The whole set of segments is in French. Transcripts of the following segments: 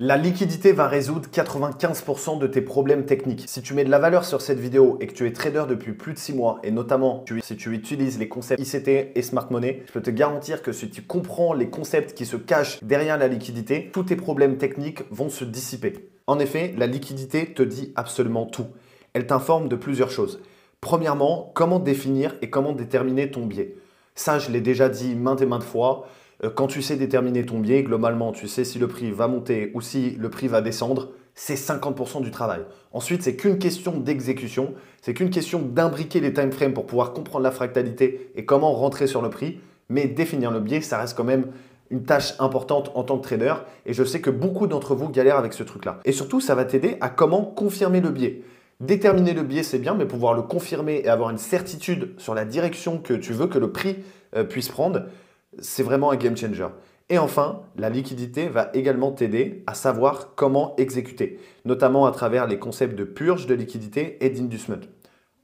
La liquidité va résoudre 95% de tes problèmes techniques. Si tu mets de la valeur sur cette vidéo et que tu es trader depuis plus de 6 mois et notamment si tu utilises les concepts ICT et Smart Money, je peux te garantir que si tu comprends les concepts qui se cachent derrière la liquidité, tous tes problèmes techniques vont se dissiper. En effet, la liquidité te dit absolument tout. Elle t'informe de plusieurs choses. Premièrement, comment définir et comment déterminer ton biais. Ça, je l'ai déjà dit maintes et maintes fois. Quand tu sais déterminer ton biais, globalement, tu sais si le prix va monter ou si le prix va descendre, c'est 50% du travail. Ensuite, c'est qu'une question d'exécution, c'est qu'une question d'imbriquer les time frames pour pouvoir comprendre la fractalité et comment rentrer sur le prix. Mais définir le biais, ça reste quand même une tâche importante en tant que trader. Et je sais que beaucoup d'entre vous galèrent avec ce truc-là. Et surtout, ça va t'aider à comment confirmer le biais. Déterminer le biais, c'est bien, mais pouvoir le confirmer et avoir une certitude sur la direction que tu veux que le prix puisse prendre, c'est vraiment un game changer. Et enfin, la liquidité va également t'aider à savoir comment exécuter, notamment à travers les concepts de purge de liquidité et d'inducement.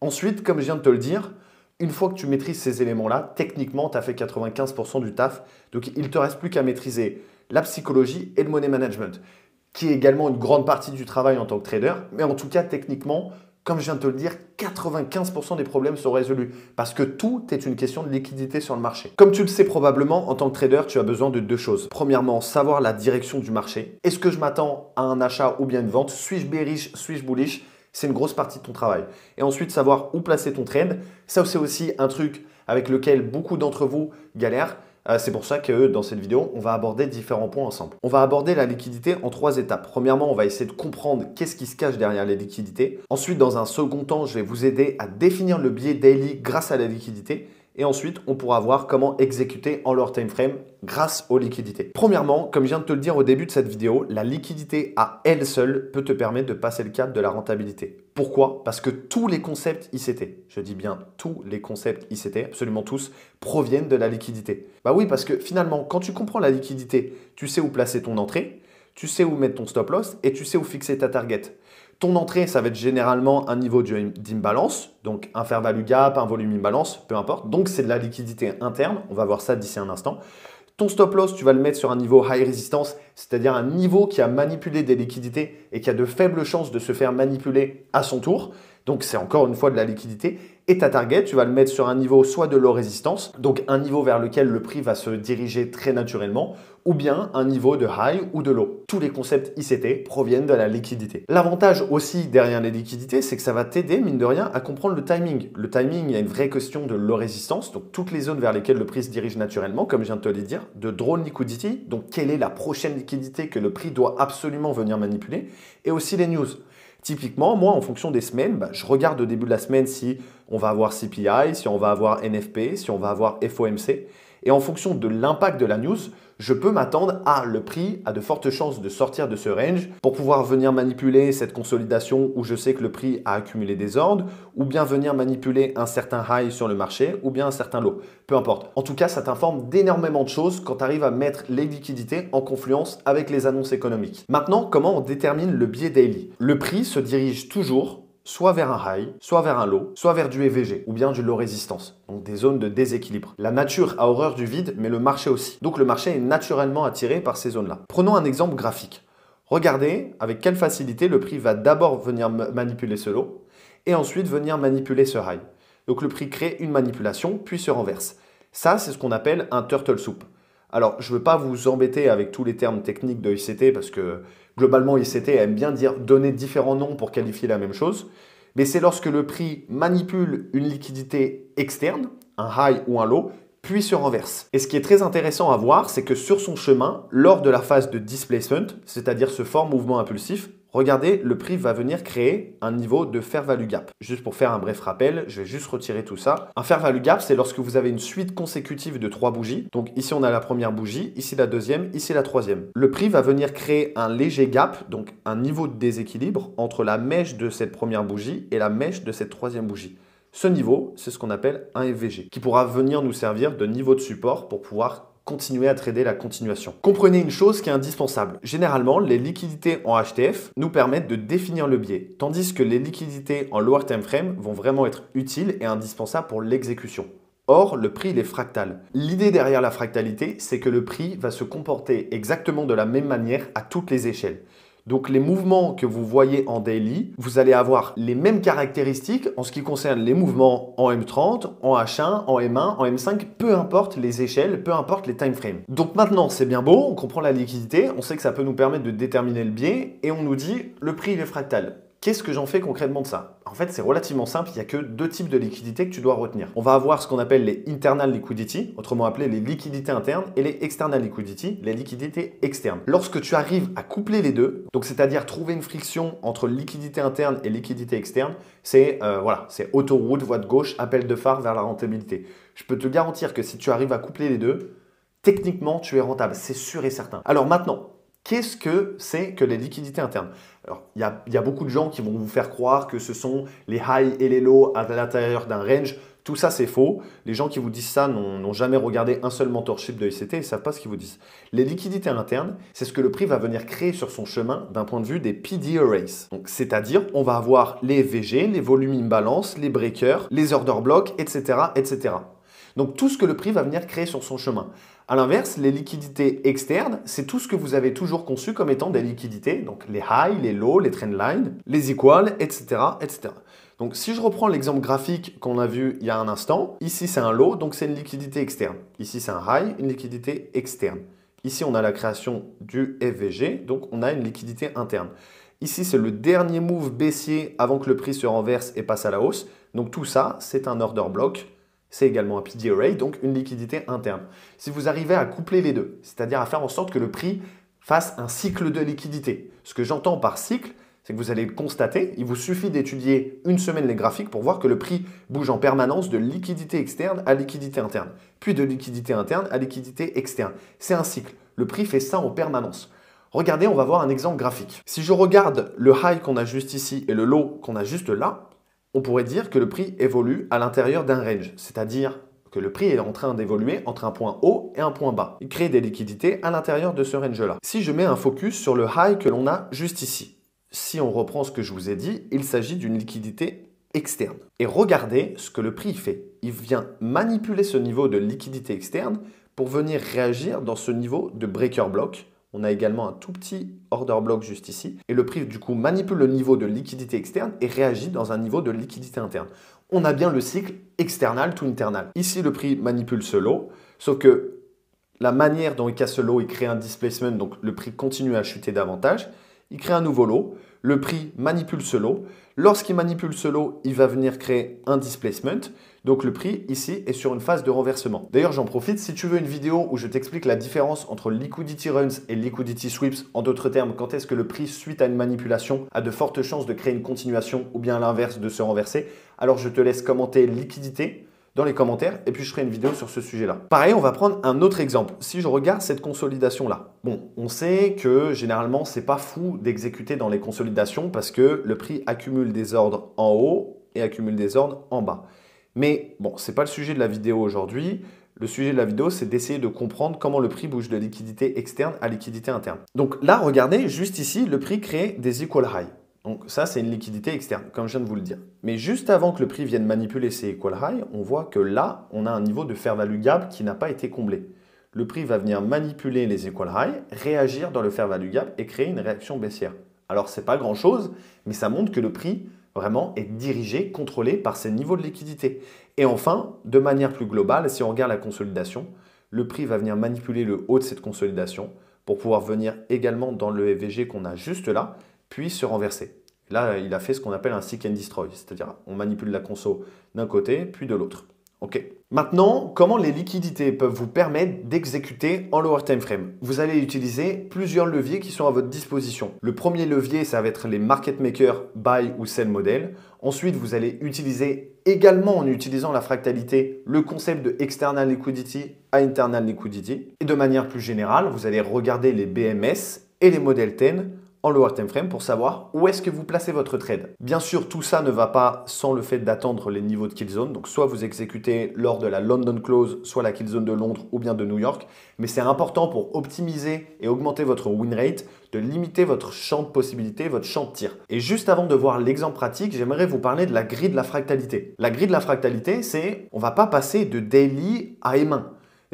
Ensuite, comme je viens de te le dire, une fois que tu maîtrises ces éléments-là, techniquement, tu as fait 95% du taf. Donc, il ne te reste plus qu'à maîtriser la psychologie et le money management, qui est également une grande partie du travail en tant que trader. Mais en tout cas, techniquement, comme je viens de te le dire, 95% des problèmes sont résolus parce que tout est une question de liquidité sur le marché. Comme tu le sais probablement, en tant que trader, tu as besoin de deux choses. Premièrement, savoir la direction du marché. Est-ce que je m'attends à un achat ou bien une vente? Suis-je bearish? Suis-je bullish? C'est une grosse partie de ton travail. Et ensuite, savoir où placer ton trade. Ça, c'est aussi un truc avec lequel beaucoup d'entre vous galèrent. C'est pour ça que dans cette vidéo, on va aborder différents points ensemble. On va aborder la liquidité en 3 étapes. Premièrement, on va essayer de comprendre qu'est-ce qui se cache derrière les liquidités. Ensuite, dans un second temps, je vais vous aider à définir le biais daily grâce à la liquidité. Et ensuite, on pourra voir comment exécuter en leur time frame grâce aux liquidités. Premièrement, comme je viens de te le dire au début de cette vidéo, la liquidité à elle seule peut te permettre de passer le cap de la rentabilité. Pourquoi? Parce que tous les concepts ICT, je dis bien tous les concepts ICT, absolument tous, proviennent de la liquidité. Bah oui, parce que finalement, quand tu comprends la liquidité, tu sais où placer ton entrée, tu sais où mettre ton stop loss et tu sais où fixer ta target. Ton entrée, ça va être généralement un niveau d'imbalance, donc un fair value gap, un volume imbalance, peu importe. Donc, c'est de la liquidité interne. On va voir ça d'ici un instant. Ton stop loss, tu vas le mettre sur un niveau high resistance, c'est-à-dire un niveau qui a manipulé des liquidités et qui a de faibles chances de se faire manipuler à son tour. Donc, c'est encore une fois de la liquidité. Et ta target, tu vas le mettre sur un niveau soit de low résistance, donc un niveau vers lequel le prix va se diriger très naturellement, ou bien un niveau de high ou de low. Tous les concepts ICT proviennent de la liquidité. L'avantage aussi derrière les liquidités, c'est que ça va t'aider, mine de rien, à comprendre le timing. Le timing, il y a une vraie question de low résistance, donc toutes les zones vers lesquelles le prix se dirige naturellement, comme je viens de te le dire, de drone liquidity, donc quelle est la prochaine liquidité que le prix doit absolument venir manipuler, et aussi les news. Typiquement, moi, en fonction des semaines, je regarde au début de la semaine si on va avoir CPI, si on va avoir NFP, si on va avoir FOMC. Et en fonction de l'impact de la news, je peux m'attendre à le prix a de fortes chances de sortir de ce range pour pouvoir venir manipuler cette consolidation où je sais que le prix a accumulé des ordres, ou bien venir manipuler un certain high sur le marché, ou bien un certain low. Peu importe. En tout cas, ça t'informe d'énormément de choses quand tu arrives à mettre les liquidités en confluence avec les annonces économiques. Maintenant, comment on détermine le biais daily? Le prix se dirige toujours soit vers un high, soit vers un low, soit vers du EVG ou bien du low résistance, donc des zones de déséquilibre. La nature a horreur du vide, mais le marché aussi. Donc le marché est naturellement attiré par ces zones-là. Prenons un exemple graphique. Regardez avec quelle facilité le prix va d'abord venir manipuler ce low et ensuite venir manipuler ce high. Donc le prix crée une manipulation puis se renverse. Ça, c'est ce qu'on appelle un turtle soup. Alors, je ne veux pas vous embêter avec tous les termes techniques de ICT parce que globalement, ICT aime bien donner différents noms pour qualifier la même chose. Mais c'est lorsque le prix manipule une liquidité externe, un high ou un low, puis se renverse. Et ce qui est très intéressant à voir, c'est que sur son chemin, lors de la phase de displacement, c'est-à-dire ce fort mouvement impulsif, regardez, le prix va venir créer un niveau de fair value gap. Juste pour faire un bref rappel, je vais juste retirer tout ça. Un fair value gap, c'est lorsque vous avez une suite consécutive de 3 bougies. Donc ici, on a la première bougie, ici la deuxième, ici la troisième. Le prix va venir créer un léger gap, donc un niveau de déséquilibre entre la mèche de cette première bougie et la mèche de cette troisième bougie. Ce niveau, c'est ce qu'on appelle un FVG, qui pourra venir nous servir de niveau de support pour pouvoir continuer à trader la continuation. Comprenez une chose qui est indispensable. Généralement, les liquidités en HTF nous permettent de définir le biais, tandis que les liquidités en lower time frame vont vraiment être utiles et indispensables pour l'exécution. Or, le prix, il est fractal. L'idée derrière la fractalité, c'est que le prix va se comporter exactement de la même manière à toutes les échelles. Donc les mouvements que vous voyez en daily, vous allez avoir les mêmes caractéristiques en ce qui concerne les mouvements en M30, en H1, en M1, en M5, peu importe les échelles, peu importe les time frames. Donc maintenant, c'est bien beau, on comprend la liquidité, on sait que ça peut nous permettre de déterminer le biais et on nous dit le prix il est fractal. Qu'est-ce que j'en fais concrètement de ça? En fait, c'est relativement simple, il n'y a que deux types de liquidités que tu dois retenir. On va avoir ce qu'on appelle les internal liquidity, autrement appelées les liquidités internes, et les external liquidity, les liquidités externes. Lorsque tu arrives à coupler les deux, donc c'est-à-dire trouver une friction entre liquidité interne et liquidité externe, c'est c'est autoroute, voie de gauche, appel de phare vers la rentabilité. Je peux te garantir que si tu arrives à coupler les deux, techniquement, tu es rentable, c'est sûr et certain. Alors maintenant, qu'est-ce que c'est que les liquidités internes? Alors, il y a beaucoup de gens qui vont vous faire croire que ce sont les highs et les lows à l'intérieur d'un range. Tout ça, c'est faux. Les gens qui vous disent ça n'ont jamais regardé un seul mentorship de ICT et ne savent pas ce qu'ils vous disent. Les liquidités internes, c'est ce que le prix va venir créer sur son chemin d'un point de vue des PD arrays. Donc, c'est-à-dire, on va avoir les VG, les volume imbalance, les breakers, les order blocks, etc., etc. Donc, tout ce que le prix va venir créer sur son chemin. A l'inverse, les liquidités externes, c'est tout ce que vous avez toujours conçu comme étant des liquidités, donc les highs, les lows, les trendlines, les equals, etc., etc. Donc si je reprends l'exemple graphique qu'on a vu il y a un instant, ici c'est un low, donc c'est une liquidité externe. Ici c'est un high, une liquidité externe. Ici on a la création du FVG, donc on a une liquidité interne. Ici c'est le dernier move baissier avant que le prix se renverse et passe à la hausse. Donc tout ça, c'est un order block. C'est également un PD array, donc une liquidité interne. Si vous arrivez à coupler les deux, c'est-à-dire à faire en sorte que le prix fasse un cycle de liquidité. Ce que j'entends par cycle, c'est que vous allez le constater, il vous suffit d'étudier une semaine les graphiques pour voir que le prix bouge en permanence de liquidité externe à liquidité interne, puis de liquidité interne à liquidité externe. C'est un cycle. Le prix fait ça en permanence. Regardez, on va voir un exemple graphique. Si je regarde le high qu'on a juste ici et le low qu'on a juste là, on pourrait dire que le prix évolue à l'intérieur d'un range, c'est-à-dire que le prix est en train d'évoluer entre un point haut et un point bas. Il crée des liquidités à l'intérieur de ce range-là. Si je mets un focus sur le high que l'on a juste ici, si on reprend ce que je vous ai dit, il s'agit d'une liquidité externe. Et regardez ce que le prix fait. Il vient manipuler ce niveau de liquidité externe pour venir réagir dans ce niveau de breaker block. On a également un tout petit order block juste ici. Et le prix, du coup, manipule le niveau de liquidité externe et réagit dans un niveau de liquidité interne. On a bien le cycle external to internal. Ici, le prix manipule ce low, sauf que la manière dont il casse ce low, il crée un displacement, donc le prix continue à chuter davantage. Il crée un nouveau low. Le prix manipule ce low. Lorsqu'il manipule ce low, il va venir créer un displacement. Donc le prix ici est sur une phase de renversement. D'ailleurs, j'en profite, si tu veux une vidéo où je t'explique la différence entre liquidity runs et liquidity sweeps, en d'autres termes, quand est-ce que le prix, suite à une manipulation, a de fortes chances de créer une continuation ou bien à l'inverse de se renverser, alors je te laisse commenter liquidité dans les commentaires et puis je ferai une vidéo sur ce sujet-là. Pareil, on va prendre un autre exemple. Si je regarde cette consolidation-là, bon, on sait que généralement, c'est pas fou d'exécuter dans les consolidations parce que le prix accumule des ordres en haut et accumule des ordres en bas. Mais bon, ce n'est pas le sujet de la vidéo aujourd'hui. Le sujet de la vidéo, c'est d'essayer de comprendre comment le prix bouge de liquidité externe à liquidité interne. Donc là, regardez, juste ici, le prix crée des equal high. Donc ça, c'est une liquidité externe, comme je viens de vous le dire. Mais juste avant que le prix vienne manipuler ces equal high, on voit que là, on a un niveau de fair value gap qui n'a pas été comblé. Le prix va venir manipuler les equal high, réagir dans le fair value gap et créer une réaction baissière. Alors, ce n'est pas grand-chose, mais ça montre que le prix vraiment est dirigé, contrôlé par ces niveaux de liquidité. Et enfin, de manière plus globale, si on regarde la consolidation, le prix va venir manipuler le haut de cette consolidation pour pouvoir venir également dans le FVG qu'on a juste là, puis se renverser. Là, il a fait ce qu'on appelle un seek and destroy, c'est-à-dire on manipule la conso d'un côté, puis de l'autre. Ok. Maintenant, comment les liquidités peuvent vous permettre d'exécuter en lower time frame? Vous allez utiliser plusieurs leviers qui sont à votre disposition. Le premier levier, ça va être les market makers buy ou sell model. Ensuite, vous allez utiliser également en utilisant la fractalité le concept de external liquidity à internal liquidity. Et de manière plus générale, vous allez regarder les BMS et les modèles 10 en lower time frame pour savoir où est-ce que vous placez votre trade. Bien sûr, tout ça ne va pas sans le fait d'attendre les niveaux de kill zone. Donc, soit vous exécutez lors de la London Close, soit la kill zone de Londres ou bien de New York. Mais c'est important pour optimiser et augmenter votre win rate de limiter votre champ de possibilités, votre champ de tir. Et juste avant de voir l'exemple pratique, j'aimerais vous parler de la grille de la fractalité. La grille de la fractalité, c'est on ne va pas passer de daily à M1.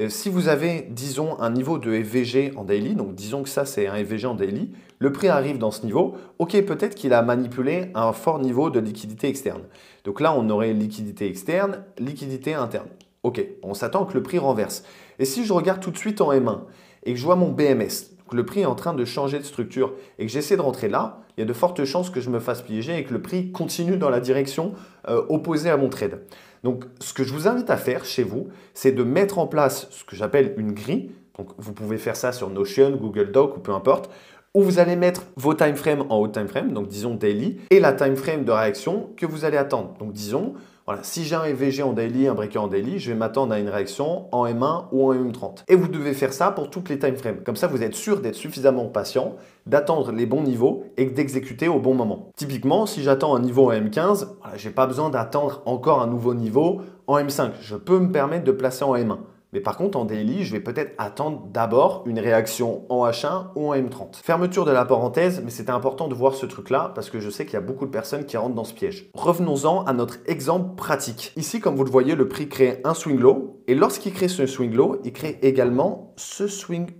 Si vous avez, disons, un niveau de FVG en daily, donc disons que ça c'est un FVG en daily, le prix arrive dans ce niveau, ok, peut-être qu'il a manipulé un fort niveau de liquidité externe. Donc là, on aurait liquidité externe, liquidité interne. Ok, on s'attend que le prix renverse. Et si je regarde tout de suite en M1 et que je vois mon BMS, que le prix est en train de changer de structure et que j'essaie de rentrer là, il y a de fortes chances que je me fasse piéger et que le prix continue dans la direction opposée à mon trade. Donc, ce que je vous invite à faire chez vous, c'est de mettre en place ce que j'appelle une grille. Donc, vous pouvez faire ça sur Notion, Google Doc ou peu importe, où vous allez mettre vos time frames en haut time frame, donc disons daily, et la time frame de réaction que vous allez attendre. Donc, disons, voilà, si j'ai un FVG en daily, un breaker en daily, je vais m'attendre à une réaction en M1 ou en M30. Et vous devez faire ça pour toutes les time frames. Comme ça, vous êtes sûr d'être suffisamment patient, d'attendre les bons niveaux et d'exécuter au bon moment. Typiquement, si j'attends un niveau en M15, voilà, je n'ai pas besoin d'attendre encore un nouveau niveau en M5. Je peux me permettre de placer en M1. Mais par contre, en daily, je vais peut-être attendre d'abord une réaction en H1 ou en M30. Fermeture de la parenthèse, mais c'était important de voir ce truc-là parce que je sais qu'il y a beaucoup de personnes qui rentrent dans ce piège. Revenons-en à notre exemple pratique. Ici, comme vous le voyez, le prix crée un swing low. Et lorsqu'il crée ce swing low, il crée également ce swing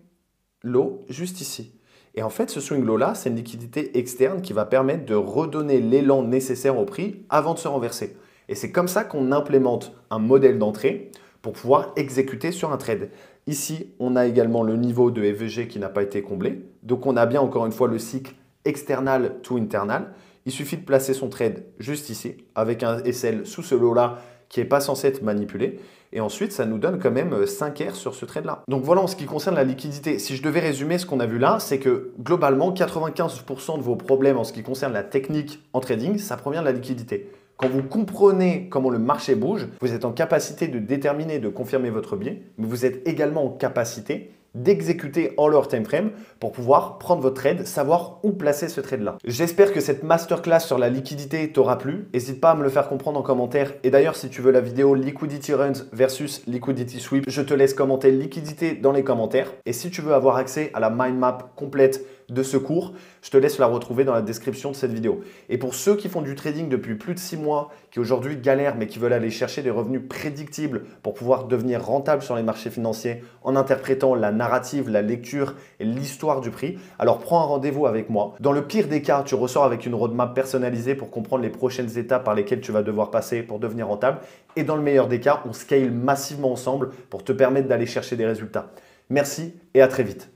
low juste ici. Et en fait, ce swing low-là, c'est une liquidité externe qui va permettre de redonner l'élan nécessaire au prix avant de se renverser. Et c'est comme ça qu'on implémente un modèle d'entrée pour pouvoir exécuter sur un trade. Ici, on a également le niveau de FVG qui n'a pas été comblé. Donc, on a bien encore une fois le cycle external to internal. Il suffit de placer son trade juste ici avec un SL sous ce lot-là qui n'est pas censé être manipulé. Et ensuite, ça nous donne quand même 5 R sur ce trade-là. Donc voilà en ce qui concerne la liquidité. Si je devais résumer ce qu'on a vu là, c'est que globalement, 95% de vos problèmes en ce qui concerne la technique en trading, ça provient de la liquidité. Quand vous comprenez comment le marché bouge, vous êtes en capacité de déterminer, de confirmer votre biais, mais vous êtes également en capacité d'exécuter en lower time frame pour pouvoir prendre votre trade, savoir où placer ce trade-là. J'espère que cette masterclass sur la liquidité t'aura plu. N'hésite pas à me le faire comprendre en commentaire. Et d'ailleurs, si tu veux la vidéo Liquidity Runs versus Liquidity Sweep, je te laisse commenter liquidité dans les commentaires. Et si tu veux avoir accès à la mind map complète de ce cours, je te laisse la retrouver dans la description de cette vidéo. Et pour ceux qui font du trading depuis plus de 6 mois, qui aujourd'hui galèrent mais qui veulent aller chercher des revenus prédictibles pour pouvoir devenir rentables sur les marchés financiers en interprétant la narrative, la lecture et l'histoire du prix, alors prends un rendez-vous avec moi. Dans le pire des cas, tu ressors avec une roadmap personnalisée pour comprendre les prochaines étapes par lesquelles tu vas devoir passer pour devenir rentable. Et dans le meilleur des cas, on scale massivement ensemble pour te permettre d'aller chercher des résultats. Merci et à très vite.